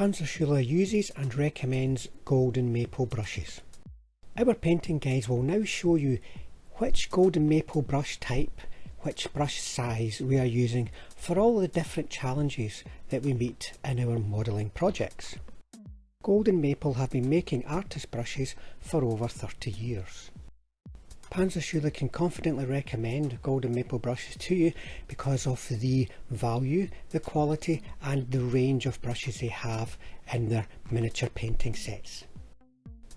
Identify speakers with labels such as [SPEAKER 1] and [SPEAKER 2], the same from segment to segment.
[SPEAKER 1] Panzerschule uses and recommends golden maple brushes. Our painting guides will now show you which golden maple brush type, which brush size we are using for all the different challenges that we meet in our modelling projects. Golden Maple have been making artist brushes for over 30 years. Panzerschule can confidently recommend Golden Maple brushes to you because of the value, the quality and the range of brushes they have in their miniature painting sets.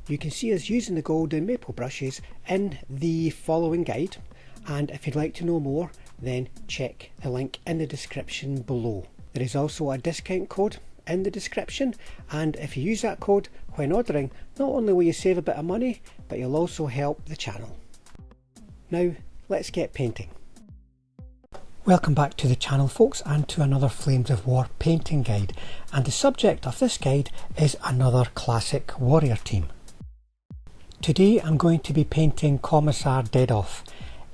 [SPEAKER 1] You can see us using the Golden Maple brushes in the following guide, and if you'd like to know more then check the link in the description below. There is also a discount code in the description, and if you use that code when ordering, not only will you save a bit of money but you'll also help the channel. Now let's get painting. Welcome back to the channel folks, and to another Flames of War painting guide, and the subject of this guide is another classic warrior team. Today I'm going to be painting Kommisar Dedov.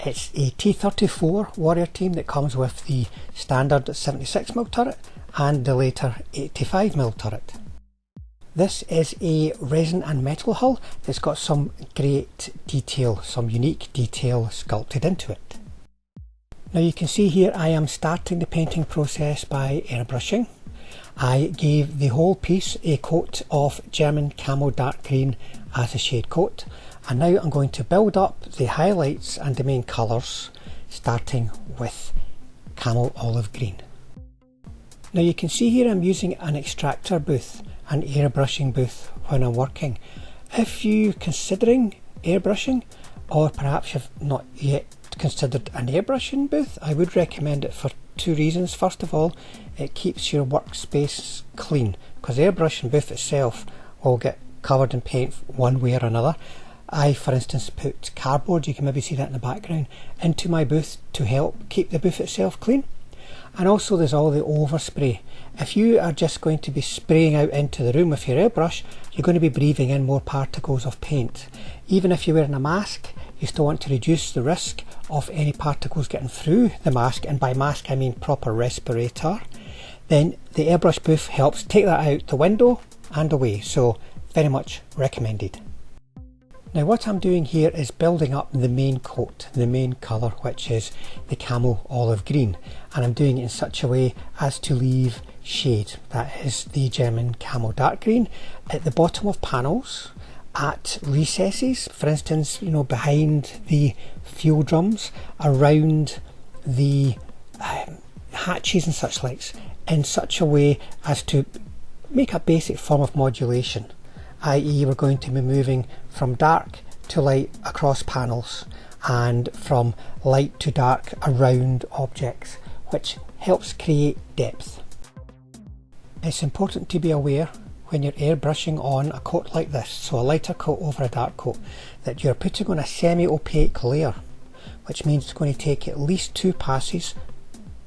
[SPEAKER 1] It's a T34 warrior team that comes with the standard 76mm turret and the later 85mm turret. This is a resin and metal hull that's got some great detail, some unique detail sculpted into it. Now you can see here I am starting the painting process by airbrushing. I gave the whole piece a coat of German Camo dark green as a shade coat, and now I'm going to build up the highlights and the main colours, starting with Camo olive green. Now you can see here I'm using an extractor booth, an airbrushing booth when I'm working. If you're considering airbrushing, or perhaps you've not yet considered an airbrushing booth, I would recommend it for two reasons. First of all, it keeps your workspace clean, because the airbrushing booth itself will get covered in paint one way or another. I, for instance, put cardboard, you can maybe see that in the background, into my booth to help keep the booth itself clean. And also there's all the overspray. If you are just going to be spraying out into the room with your airbrush, you're going to be breathing in more particles of paint. Even if you're wearing a mask, you still want to reduce the risk of any particles getting through the mask, and by mask I mean proper respirator. Then the airbrush booth helps take that out the window and away, so very much recommended. Now what I'm doing here is building up the main coat, the main colour, which is the Camo olive green, and I'm doing it in such a way as to leave shade. That is the German Camo dark green at the bottom of panels, at recesses, for instance, behind the fuel drums, around the hatches and such likes, in such a way as to make a basic form of modulation, i.e. we're going to be moving from dark to light across panels and from light to dark around objects, which helps create depth. It's important to be aware when you're airbrushing on a coat like this, so a lighter coat over a dark coat, that you're putting on a semi-opaque layer, which means it's going to take at least 2 passes,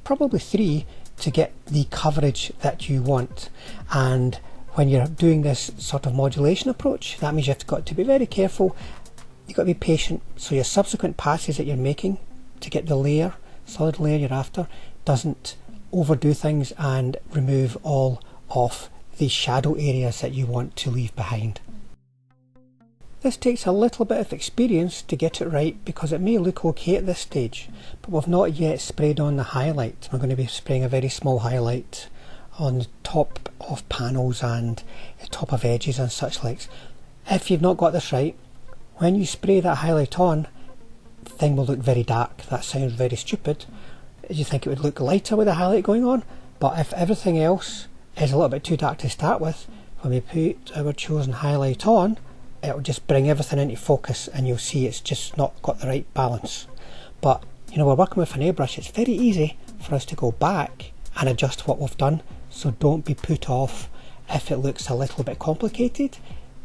[SPEAKER 1] probably 3, to get the coverage that you want. And when you're doing this sort of modulation approach, that means you've got to be very careful, you've got to be patient, so your subsequent passes that you're making to get the layer, solid layer you're after, doesn't overdo things and remove all of the shadow areas that you want to leave behind. This takes a little bit of experience to get it right, because it may look okay at this stage, but we've not yet sprayed on the highlight. We're going to be spraying a very small highlight on the top of panels and the top of edges and such likes. If you've not got this right, when you spray that highlight on, the thing will look very dark. That sounds very stupid. You think it would look lighter with the highlight going on, but if everything else is a little bit too dark to start with, when we put our chosen highlight on, it'll just bring everything into focus and you'll see it's just not got the right balance. But we're working with an airbrush, it's very easy for us to go back and adjust what we've done, so don't be put off if it looks a little bit complicated.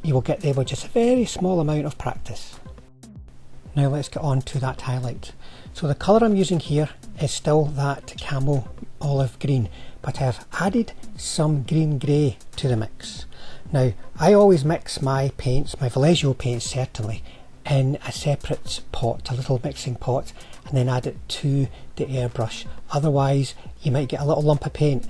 [SPEAKER 1] You will get there with just a very small amount of practice. Now let's get on to that highlight. So the colour I'm using here is still that Camo olive green, but I've added some green grey to the mix. Now I always mix my paints, my Vallejo paints certainly, in a separate pot, a little mixing pot, and then add it to the airbrush. Otherwise you might get a little lump of paint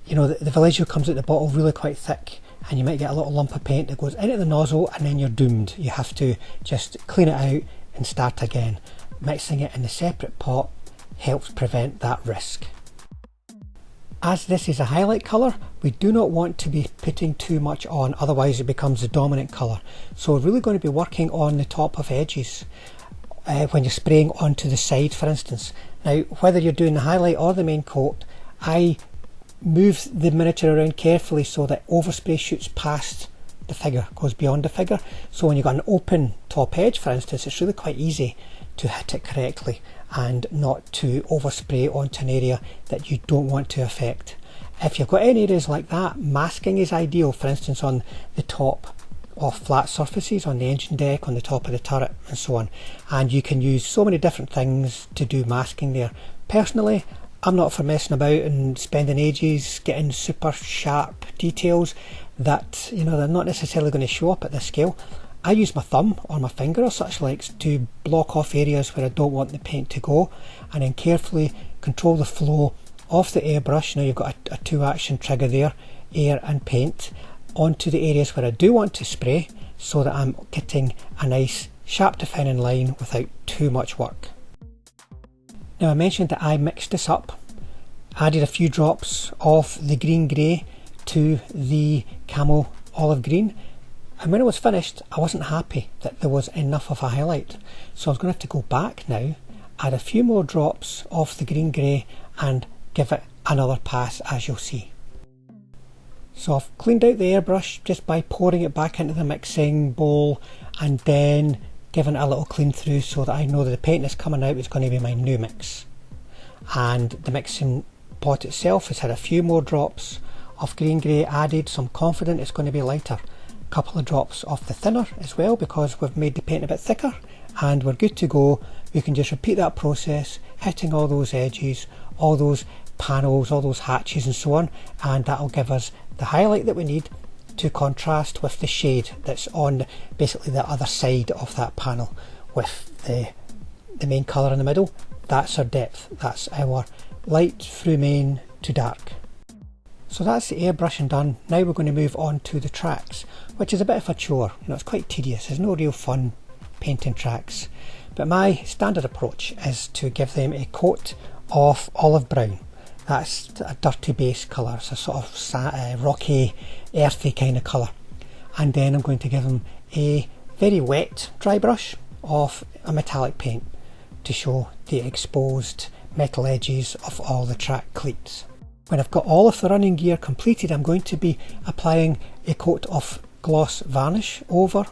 [SPEAKER 1] you know, the Vallejo comes out the bottle really quite thick, and you might get a little lump of paint that goes into the nozzle, and then you're doomed. You have to just clean it out and start again. Mixing it in a separate pot helps prevent that risk. As this is a highlight colour, we do not want to be putting too much on, otherwise it becomes the dominant colour. So we're really going to be working on the top of edges when you're spraying onto the side, for instance. Now, whether you're doing the highlight or the main coat, I move the miniature around carefully so that overspray shoots past the figure, goes beyond the figure. So when you've got an open top edge, for instance, it's really quite easy to hit it correctly and not to overspray onto an area that you don't want to affect. If you've got any areas like that, masking is ideal, for instance on the top of flat surfaces, on the engine deck, on the top of the turret and so on. And you can use so many different things to do masking there. Personally, I'm not for messing about and spending ages getting super sharp details that, you know, they're not necessarily going to show up at this scale. I use my thumb or my finger or such likes to block off areas where I don't want the paint to go, and then carefully control the flow of the airbrush. Now you've got a two action trigger there, air and paint, onto the areas where I do want to spray, so that I'm getting a nice sharp defining line without too much work. Now I mentioned that I mixed this up, added a few drops of the green grey to the camo olive green, and when it was finished I wasn't happy that there was enough of a highlight, so I was going to have to go back now, add a few more drops of the green grey and give it another pass, as you'll see. So I've cleaned out the airbrush just by pouring it back into the mixing bowl and then giving it a little clean through so that I know that the paint that's coming out is going to be my new mix. And the mixing pot itself has had a few more drops of green grey added, so I'm confident it's going to be lighter. A couple of drops of the thinner as well, because we've made the paint a bit thicker, and we're good to go. We can just repeat that process, hitting all those edges, all those panels, all those hatches and so on, and that'll give us the highlight that we need to contrast with the shade that's on basically the other side of that panel with the main colour in the middle. That's our depth, that's our light through main to dark. So that's the airbrushing done. Now we're going to move on to the tracks, which is a bit of a chore. You know, it's quite tedious. There's no real fun painting tracks, but my standard approach is to give them a coat of olive brown. That's a dirty base colour. It's a sort of rocky, earthy kind of colour, and then I'm going to give them a very wet dry brush of a metallic paint to show the exposed metal edges of all the track cleats. When I've got all of the running gear completed, I'm going to be applying a coat of gloss varnish over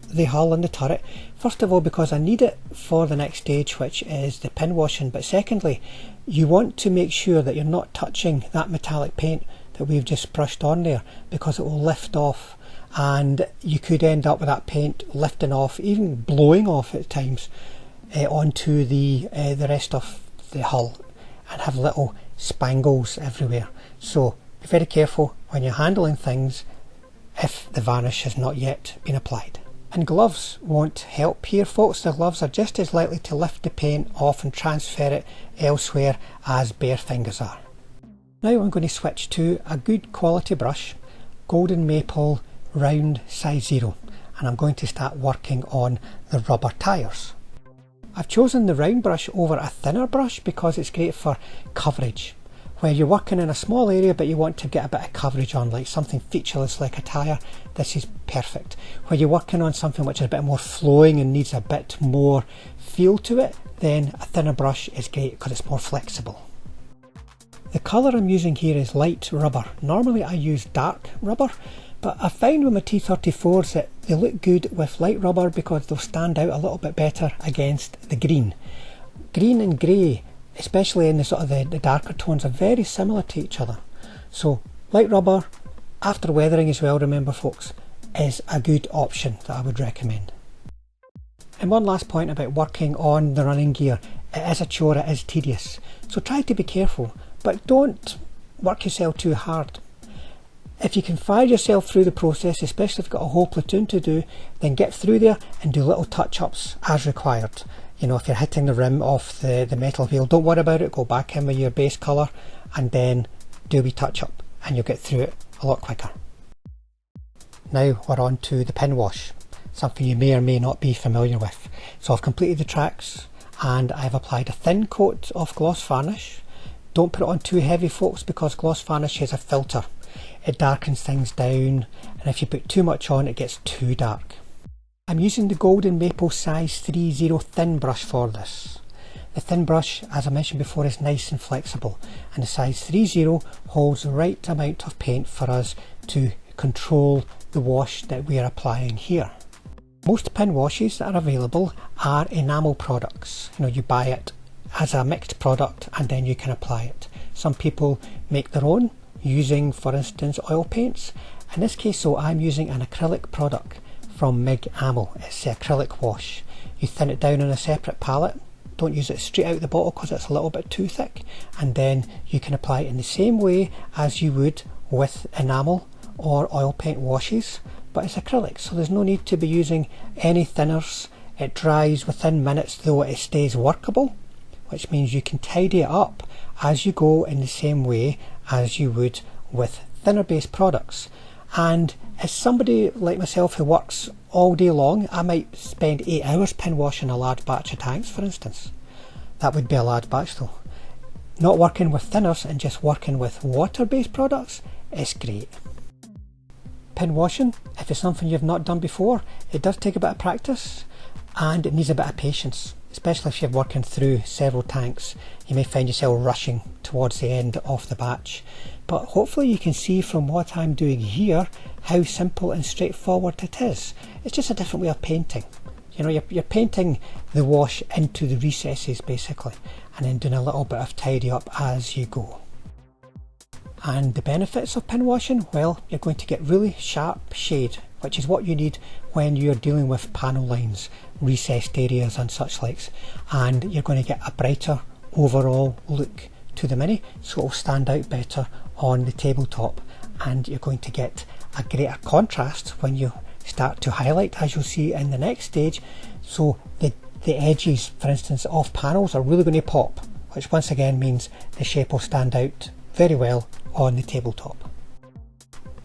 [SPEAKER 1] the hull and the turret. First of all, because I need it for the next stage, which is the pin washing, but secondly, you want to make sure that you're not touching that metallic paint that we've just brushed on there, because it will lift off and you could end up with that paint lifting off, even blowing off at times onto the rest of the hull, and have little spangles everywhere. So be very careful when you're handling things if the varnish has not yet been applied. And gloves won't help here, folks. The gloves are just as likely to lift the paint off and transfer it elsewhere as bare fingers are. Now I'm going to switch to a good quality brush, Golden Maple Round Size 0, and I'm going to start working on the rubber tyres. I've chosen the round brush over a thinner brush because it's great for coverage. Where you're working in a small area but you want to get a bit of coverage on, like something featureless like a tyre, this is perfect. Where you're working on something which is a bit more flowing and needs a bit more feel to it, then a thinner brush is great because it's more flexible. The colour I'm using here is light rubber. Normally I use dark rubber, but I find with my T34s that they look good with light rubber because they'll stand out a little bit better against the green. Green and grey, especially in the sort of the darker tones, are very similar to each other. So light rubber, after weathering as well, remember folks, is a good option that I would recommend. And one last point about working on the running gear. It is a chore, it is tedious. So try to be careful, but don't work yourself too hard. If you can fire yourself through the process, especially if you've got a whole platoon to do, then get through there and do little touch-ups as required. You know, if you're hitting the rim of the metal wheel, don't worry about it, go back in with your base colour and then do a wee touch-up. and you'll get through it a lot quicker. Now we're on to the pin wash, something you may or may not be familiar with. So I've completed the tracks and I've applied a thin coat of gloss varnish. Don't put it on too heavy, folks, because gloss varnish has a filter. It darkens things down, and if you put too much on it gets too dark. I'm using the Golden Maple size 30 thin brush for this. The thin brush, as I mentioned before, is nice and flexible, and the size 30 holds the right amount of paint for us to control the wash that we are applying here. Most pin washes that are available are enamel products. You buy it as a mixed product and then you can apply it. Some people make their own using, for instance, oil paints. In this case, so I'm using an acrylic product from MIG Ammo. It's the acrylic wash. You thin it down on a separate palette. Don't use it straight out the bottle because it's a little bit too thick, and then you can apply it in the same way as you would with enamel or oil paint washes, but it's acrylic, so there's no need to be using any thinners. It dries within minutes, though it stays workable, which means you can tidy it up as you go in the same way as you would with thinner based products. And as somebody like myself who works all day long, I might spend 8 hours pin washing a large batch of tanks, for instance. That would be a large batch though. Not working with thinners and just working with water based products is great. Pin washing, if it's something you've not done before, it does take a bit of practice and it needs a bit of patience, especially if you're working through several tanks. You may find yourself rushing towards the end of the batch, but hopefully you can see from what I'm doing here how simple and straightforward it is. It's just a different way of painting. You're painting the wash into the recesses basically, and then doing a little bit of tidy up as you go. And the benefits of pin washing, well, you're going to get really sharp shade, which is what you need when you're dealing with panel lines, recessed areas and such likes, and you're going to get a brighter overall look to the Mini, so it'll stand out better on the tabletop, and you're going to get a greater contrast when you start to highlight, as you'll see in the next stage. So the edges, for instance, of panels are really going to pop, which once again means the shape will stand out very well on the tabletop.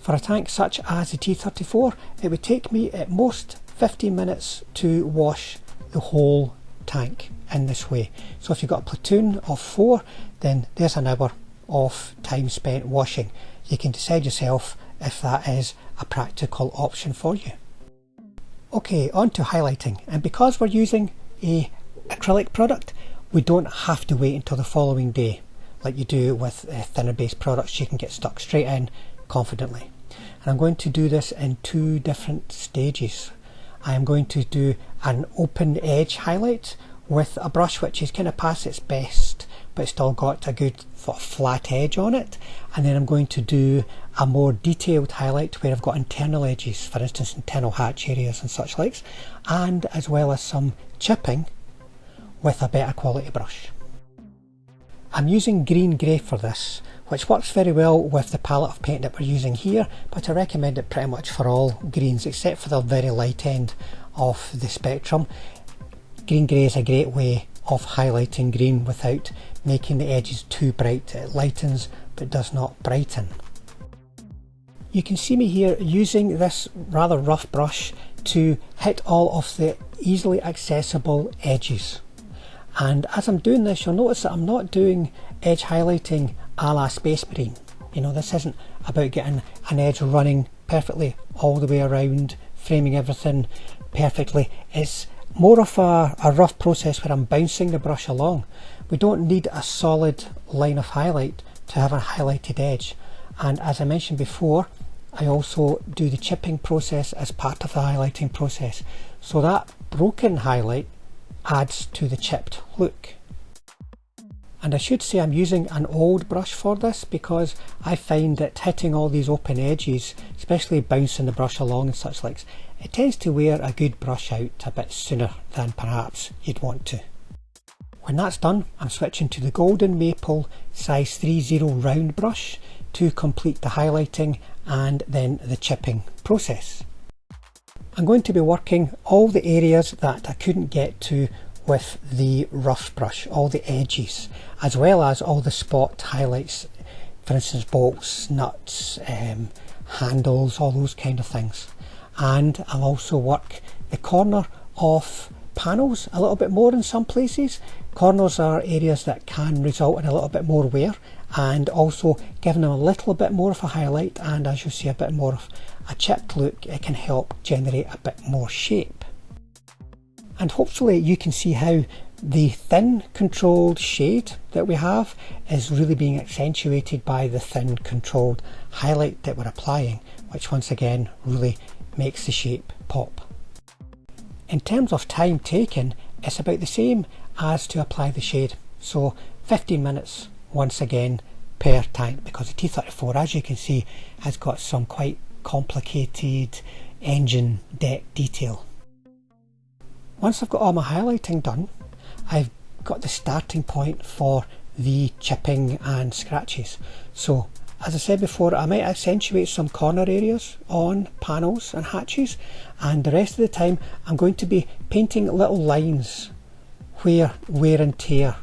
[SPEAKER 1] For a tank such as the T34, it would take me at most 15 minutes to wash the whole tank in this way. So if you've got a platoon of 4, then there's an hour of time spent washing. You can decide yourself if that is a practical option for you. Okay, on to highlighting, and because we're using a acrylic product, we don't have to wait until the following day like you do with thinner based products. You can get stuck straight in confidently. And I'm going to do this in 2 different stages. I am going to do an open edge highlight with a brush which is kind of past its best but still got a good sort of flat edge on it, and then I'm going to do a more detailed highlight where I've got internal edges, for instance internal hatch areas and such likes, and as well as some chipping with a better quality brush. I'm using green grey for this, which works very well with the palette of paint that we're using here, but I recommend it pretty much for all greens except for the very light end of the spectrum. Green grey is a great way of highlighting green without making the edges too bright. It lightens but does not brighten. You can see me here using this rather rough brush to hit all of the easily accessible edges. And as I'm doing this, you'll notice that I'm not doing edge highlighting a la Space Marine. This isn't about getting an edge running perfectly all the way around, framing everything perfectly. It's more of a rough process where I'm bouncing the brush along. We don't need a solid line of highlight to have a highlighted edge. And as I mentioned before, I also do the chipping process as part of the highlighting process. So that broken highlight adds to the chipped look. And I should say I'm using an old brush for this because I find that hitting all these open edges, especially bouncing the brush along and such likes, it tends to wear a good brush out a bit sooner than perhaps you'd want to. When that's done, I'm switching to the Golden Maple size 30 round brush to complete the highlighting and then the chipping process. I'm going to be working all the areas that I couldn't get to with the rough brush, all the edges, as well as all the spot highlights for instance bolts, nuts, handles, all those kind of things. And I'll also work the corner of panels a little bit more in some places. Corners are areas that can result in a little bit more wear, and also giving them a little bit more of a highlight, and as you'll see, a bit more of a chipped look. It can help generate a bit more shape. And hopefully you can see how the thin controlled shade that we have is really being accentuated by the thin controlled highlight that we're applying, which once again really makes the shape pop. In terms of time taken, it's about the same as to apply the shade, so 15 minutes once again per tank, because the T34, as you can see, has got some quite complicated engine deck detail. Once I've got all my highlighting done, I've got the starting point for the chipping and scratches. So as I said before, I might accentuate some corner areas on panels and hatches, and the rest of the time I'm going to be painting little lines where wear and tear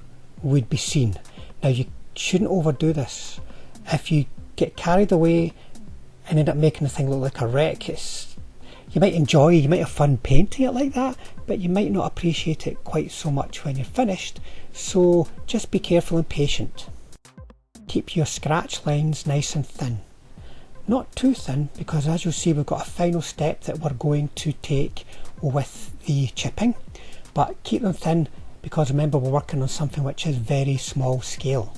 [SPEAKER 1] would be seen. Now you shouldn't overdo this. If you get carried away and end up making the thing look like a wreck, you might have fun painting it like that, but you might not appreciate it quite so much when you're finished, so just be careful and patient. Keep your scratch lines nice and thin. Not too thin, because as you'll see we've got a final step that we're going to take with the chipping, but keep them thin because remember we're working on something which is very small scale.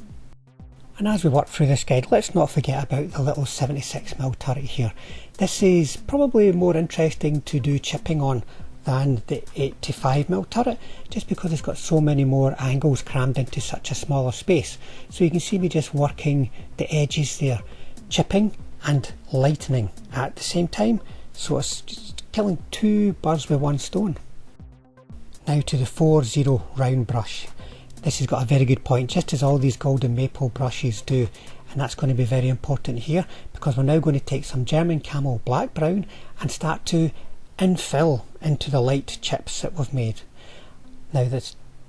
[SPEAKER 1] And as we work through this guide, let's not forget about the little 76mm turret here. This is probably more interesting to do chipping on than the 85mm turret, just because it's got so many more angles crammed into such a smaller space. So you can see me just working the edges there, chipping and lightening at the same time, so it's just killing two birds with one stone. Now to the 4-0 round brush. This has got a very good point, just as all these golden maple brushes do, and that's going to be very important here, because we're now going to take some German Camo black brown and start to infill into the light chips that we've made. Now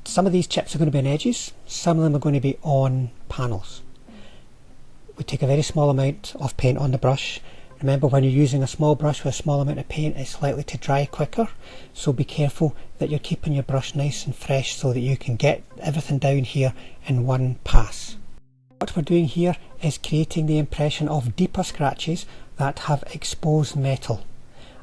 [SPEAKER 1] some of these chips are going to be on edges, some of them are going to be on panels. We take a very small amount of paint on the brush. Remember, when you're using a small brush with a small amount of paint, it's likely to dry quicker, so be careful that you're keeping your brush nice and fresh so that you can get everything down here in one pass. What we're doing here is creating the impression of deeper scratches that have exposed metal,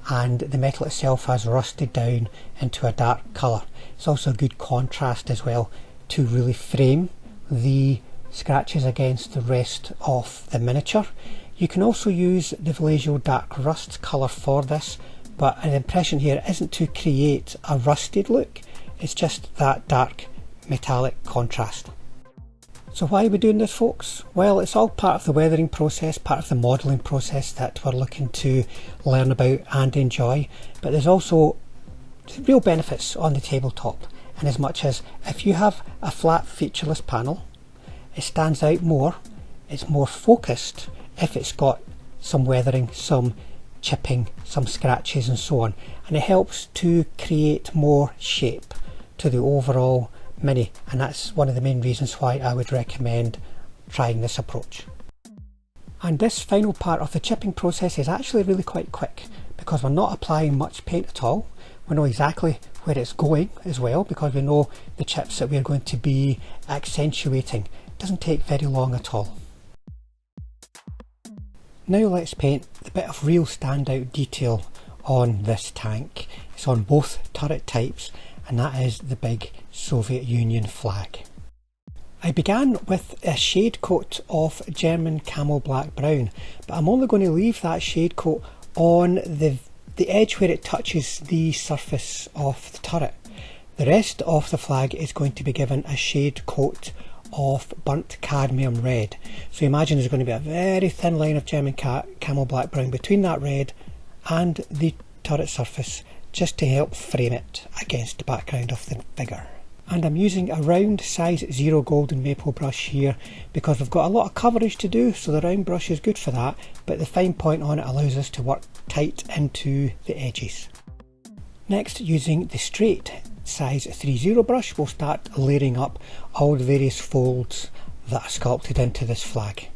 [SPEAKER 1] and the metal itself has rusted down into a dark colour. It's also a good contrast as well to really frame the scratches against the rest of the miniature. You can also use the Vallejo dark rust colour for this, but an impression here isn't to create a rusted look, it's just that dark metallic contrast. So why are we doing this, folks? Well, it's all part of the weathering process, part of the modelling process that we're looking to learn about and enjoy, but there's also real benefits on the tabletop, in as much as if you have a flat featureless panel, it stands out more, it's more focused if it's got some weathering, some chipping, some scratches and so on, and it helps to create more shape to the overall Mini, and that's one of the main reasons why I would recommend trying this approach. And this final part of the chipping process is actually really quite quick, because we're not applying much paint at all. We know exactly where it's going as well, because we know the chips that we're going to be accentuating. It doesn't take very long at all. Now let's paint the bit of real standout detail on this tank. It's on both turret types, and that is the big Soviet Union flag. I began with a shade coat of German Camo black brown, but I'm only going to leave that shade coat on the edge where it touches the surface of the turret. The rest of the flag is going to be given a shade coat of burnt cadmium red. So imagine there's going to be a very thin line of German Camo black brown between that red and the turret surface, just to help frame it against the background of the figure. And I'm using a round size 0 golden maple brush here because we've got a lot of coverage to do, so the round brush is good for that, but the fine point on it allows us to work tight into the edges. Next, using the straight size 30 brush, we'll start layering up all the various folds that are sculpted into this flag.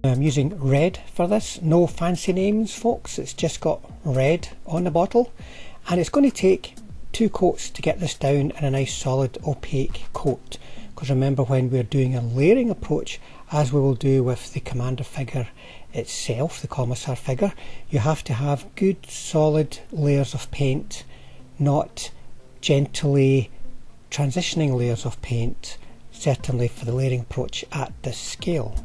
[SPEAKER 1] I'm using red for this, no fancy names folks, it's just got red on the bottle, and it's going to take 2 coats to get this down in a nice solid opaque coat, because remember, when we're doing a layering approach, as we will do with the commander figure itself, the Kommisar figure, you have to have good solid layers of paint, not gently transitioning layers of paint, certainly for the layering approach at this scale.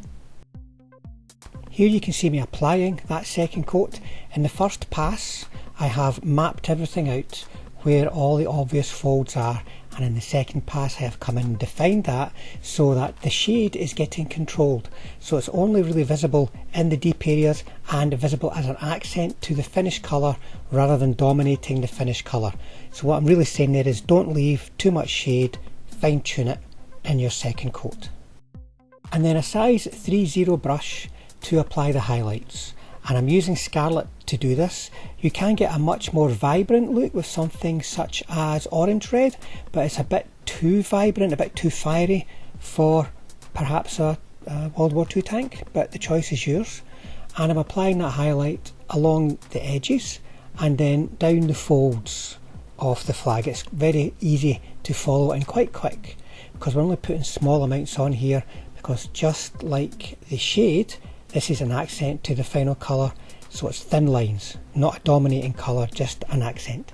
[SPEAKER 1] Here you can see me applying that second coat. In the first pass I have mapped everything out where all the obvious folds are, and in the second pass I have come in and defined that so that the shade is getting controlled, so it's only really visible in the deep areas and visible as an accent to the finished colour rather than dominating the finished colour. So what I'm really saying there is don't leave too much shade, fine tune it in your second coat. And then a size 30 brush to apply the highlights, and I'm using Scarlet to do this. You can get a much more vibrant look with something such as orange red, but it's a bit too vibrant, a bit too fiery for perhaps a World War II tank, but the choice is yours. And I'm applying that highlight along the edges and then down the folds of the flag. It's very easy to follow and quite quick, because we're only putting small amounts on here, because just like the shade, this is an accent to the final colour, so it's thin lines, not a dominating colour, just an accent.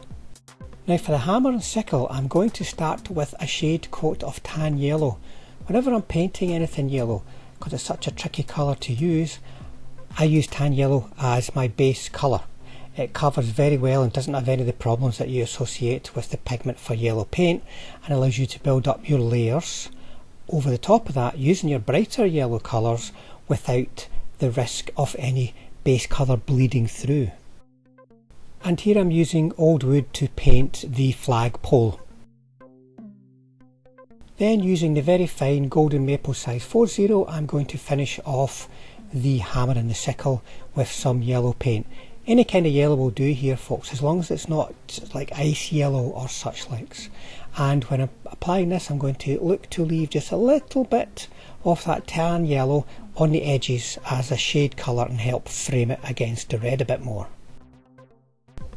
[SPEAKER 1] Now for the hammer and sickle, I'm going to start with a shade coat of tan yellow. Whenever I'm painting anything yellow, because it's such a tricky colour to use, I use tan yellow as my base colour. It covers very well and doesn't have any of the problems that you associate with the pigment for yellow paint, and allows you to build up your layers over the top of that using your brighter yellow colours without the risk of any base colour bleeding through. And here I'm using old wood to paint the flag pole. Then using the very fine golden maple size 40, I'm going to finish off the hammer and the sickle with some yellow paint. Any kind of yellow will do here folks, as long as it's not like ice yellow or such likes. And when I'm applying this, I'm going to look to leave just a little bit of that tan yellow on the edges as a shade colour and help frame it against the red a bit more.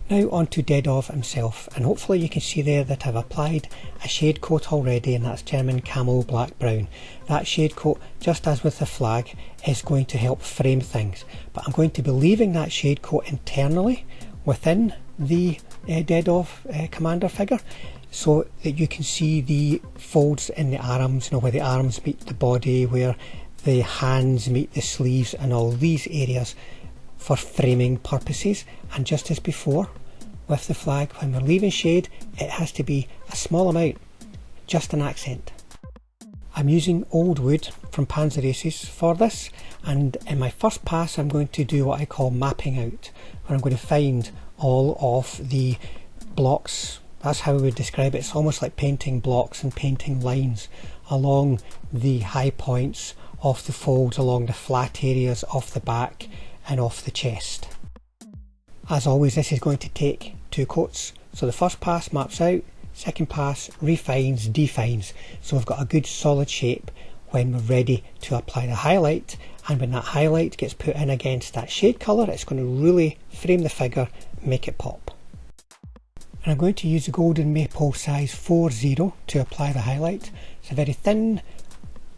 [SPEAKER 1] Now on to Dedov himself, and hopefully you can see there that I've applied a shade coat already, and that's German Camo Black Brown. That shade coat, just as with the flag, is going to help frame things, but I'm going to be leaving that shade coat internally within the Dedov commander figure, so that you can see the folds in the arms, where the arms meet the body, where the hands meet the sleeves, and all these areas for framing purposes. And just as before with the flag, when we're leaving shade, it has to be a small amount, just an accent. I'm using old wood from Panzer Aces for this, and in my first pass I'm going to do what I call mapping out, where I'm going to find all of the blocks. That's how we would describe it. It's almost like painting blocks and painting lines along the high points of the folds, along the flat areas of the back and off the chest. As always, this is going to take 2 coats. So the first pass maps out, second pass refines, defines. So we've got a good solid shape when we're ready to apply the highlight, and when that highlight gets put in against that shade colour, it's going to really frame the figure, make it pop. And I'm going to use the golden maple size 40 to apply the highlight. It's a very thin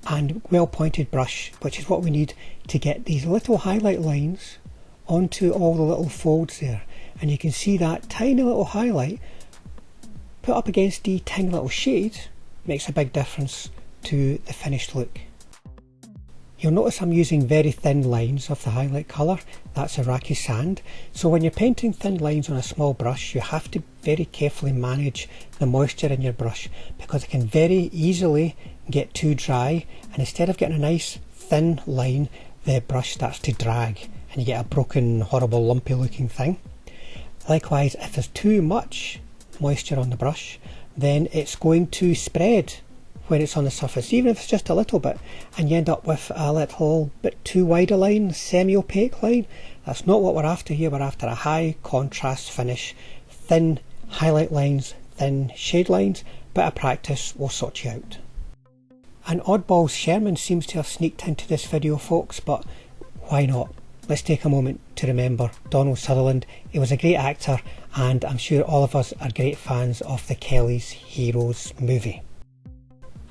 [SPEAKER 1] and well pointed brush, which is what we need to get these little highlight lines onto all the little folds there. And you can see that tiny little highlight put up against the tiny little shade makes a big difference to the finished look. You'll notice I'm using very thin lines of the highlight colour. That's Iraqi sand. So when you're painting thin lines on a small brush, you have to very carefully manage the moisture in your brush, because it can very easily get too dry, and instead of getting a nice thin line, the brush starts to drag and you get a broken, horrible, lumpy looking thing. Likewise, if there's too much moisture on the brush, then it's going to spread when it's on the surface, even if it's just a little bit, and you end up with a little bit too wide a line, semi-opaque line. That's not what we're after here. We're after a high contrast finish, thin highlight lines, thin shade lines. Bit of practice will sort you out. And Oddballs Sherman seems to have sneaked into this video, folks, but why not? Let's take a moment to remember Donald Sutherland. He was a great actor, and I'm sure all of us are great fans of the Kelly's Heroes movie.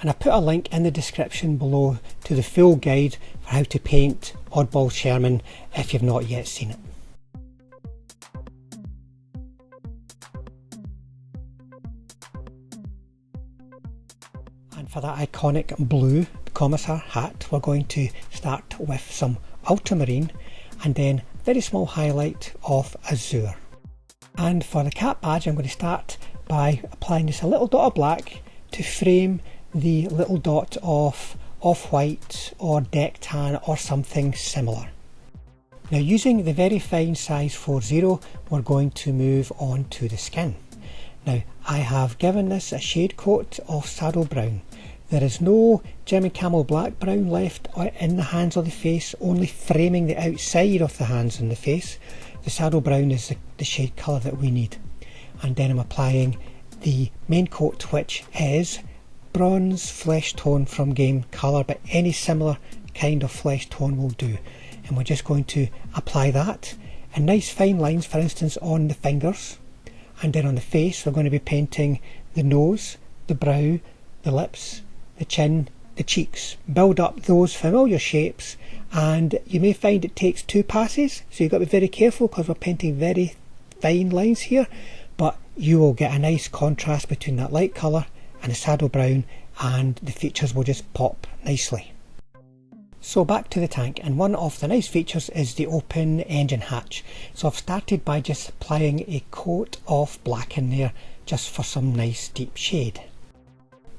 [SPEAKER 1] And I put a link in the description below to the full guide for how to paint Oddball Sherman if you've not yet seen it. And for that iconic blue Kommisar hat, we're going to start with some Ultramarine and then a very small highlight of Azure. And for the cap badge, I'm going to start by applying just a little dot of black to frame the little dot of off-white or deck tan or something similar. Now, using the very fine size 40, we're going to move on to the skin. Now, I have given this a shade coat of saddle brown. There is no German Camo black brown left in the hands or the face, only framing the outside of the hands and the face. The saddle brown is the shade colour that we need. And then I'm applying the main coat, which is bronze flesh tone from Game Colour, but any similar kind of flesh tone will do. And we're just going to apply that in nice fine lines, for instance on the fingers, and then on the face we're going to be painting the nose, the brow, the lips, the chin, the cheeks. Build up those familiar shapes, and you may find it takes 2 passes, so you've got to be very careful because we're painting very fine lines here, but you will get a nice contrast between that light colour and the saddle brown, and the features will just pop nicely. So back to the tank, and one of the nice features is the open engine hatch. So I've started by just applying a coat of black in there just for some nice deep shade.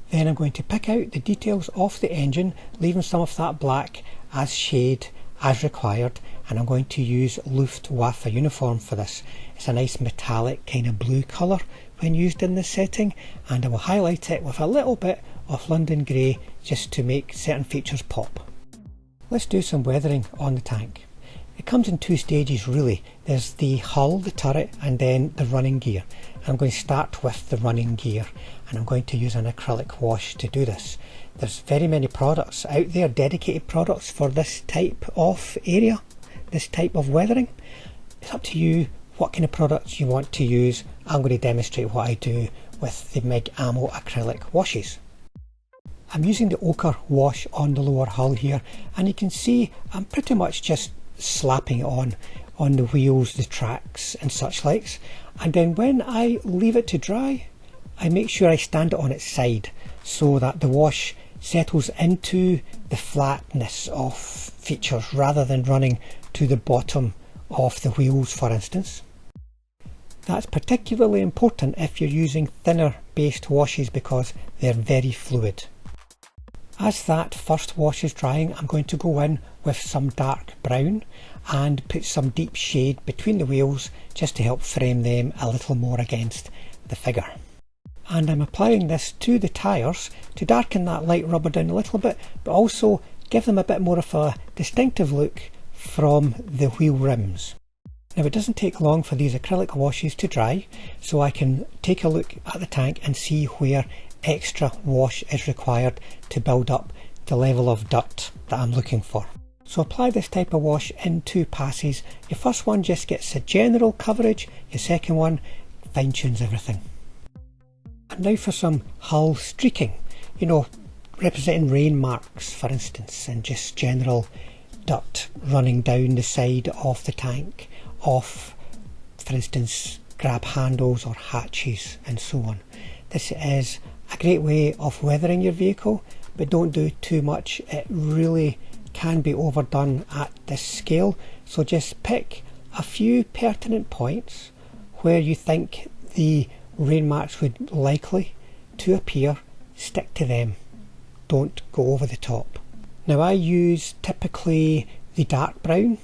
[SPEAKER 1] Then I'm going to pick out the details of the engine, leaving some of that black as shade as required, and I'm going to use Luftwaffe uniform for this. It's a nice metallic kind of blue colour when used in this setting, and I will highlight it with a little bit of London Grey just to make certain features pop. Let's do some weathering on the tank. It comes in 2 stages really. There's the hull, the turret, and then the running gear. I'm going to start with the running gear, and I'm going to use an acrylic wash to do this. There's very many products out there, dedicated products for this type of area, this type of weathering. It's up to you what kind of products you want to use. I'm going to demonstrate what I do with the MIG Ammo acrylic washes. I'm using the ochre wash on the lower hull here, and you can see I'm pretty much just slapping it on the wheels, the tracks and such likes, and then when I leave it to dry I make sure I stand it on its side so that the wash settles into the flatness of features rather than running to the bottom of the wheels, for instance. That's particularly important if you're using thinner based washes because they're very fluid. As that first wash is drying, I'm going to go in with some dark brown and put some deep shade between the wheels just to help frame them a little more against the figure. And I'm applying this to the tyres to darken that light rubber down a little bit, but also give them a bit more of a distinctive look from the wheel rims. Now, it doesn't take long for these acrylic washes to dry, so I can take a look at the tank and see where extra wash is required to build up the level of dirt that I'm looking for. So apply this type of wash in 2 passes. Your first one just gets a general coverage, your second one fine tunes everything. And now for some hull streaking, you know, representing rain marks for instance, and just general dirt running down the side of the tank off, for instance, grab handles or hatches and so on. This is a great way of weathering your vehicle, but don't do too much. It really can be overdone at this scale, so just pick a few pertinent points where you think the rain marks would likely to appear. Stick to them, don't go over the top. Now, I use typically the dark brown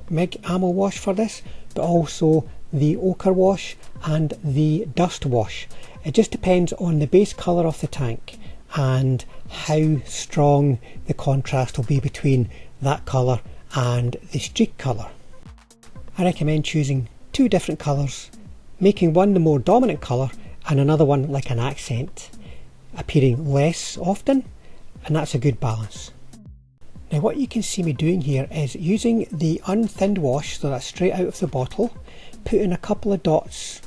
[SPEAKER 1] MIG Ammo wash for this, but also the ochre wash and the dust wash. It just depends on the base colour of the tank and how strong the contrast will be between that colour and the streak colour. I recommend choosing 2 different colours, making one the more dominant colour and another one like an accent, appearing less often, and that's a good balance. Now what you can see me doing here is using the unthinned wash, so that's straight out of the bottle, putting a couple of dots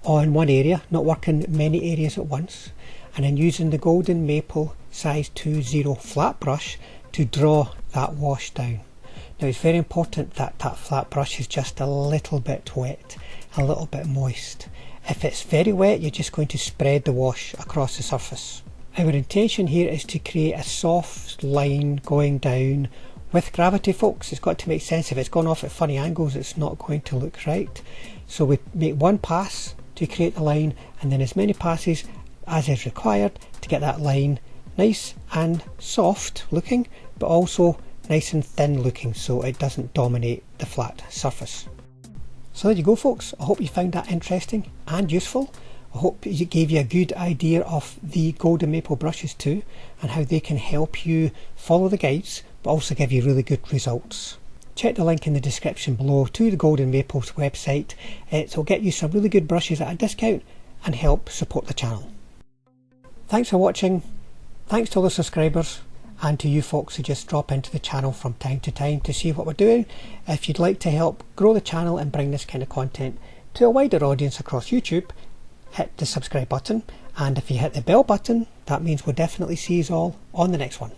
[SPEAKER 1] on one area, not working many areas at once, and then using the Golden Maple size 20 flat brush to draw that wash down. Now it's very important that that flat brush is just a little bit wet, a little bit moist. If it's very wet, you're just going to spread the wash across the surface. Our intention here is to create a soft line going down with gravity, folks. It's got to make sense. If it's gone off at funny angles, it's not going to look right. So we make one pass to create the line, and then as many passes as is required to get that line nice and soft looking, but also nice and thin looking, so it doesn't dominate the flat surface. So there you go, folks. I hope you found that interesting and useful. I hope it gave you a good idea of the Golden Maple brushes too, and how they can help you follow the guides but also give you really good results. Check the link in the description below to the Golden Maple's website. It will get you some really good brushes at a discount and help support the channel. Thanks for watching. Thanks to all the subscribers, and to you folks who just drop into the channel from time to time to see what we're doing. If you'd like to help grow the channel and bring this kind of content to a wider audience across YouTube, hit the subscribe button, and if you hit the bell button, that means we'll definitely see you all on the next one.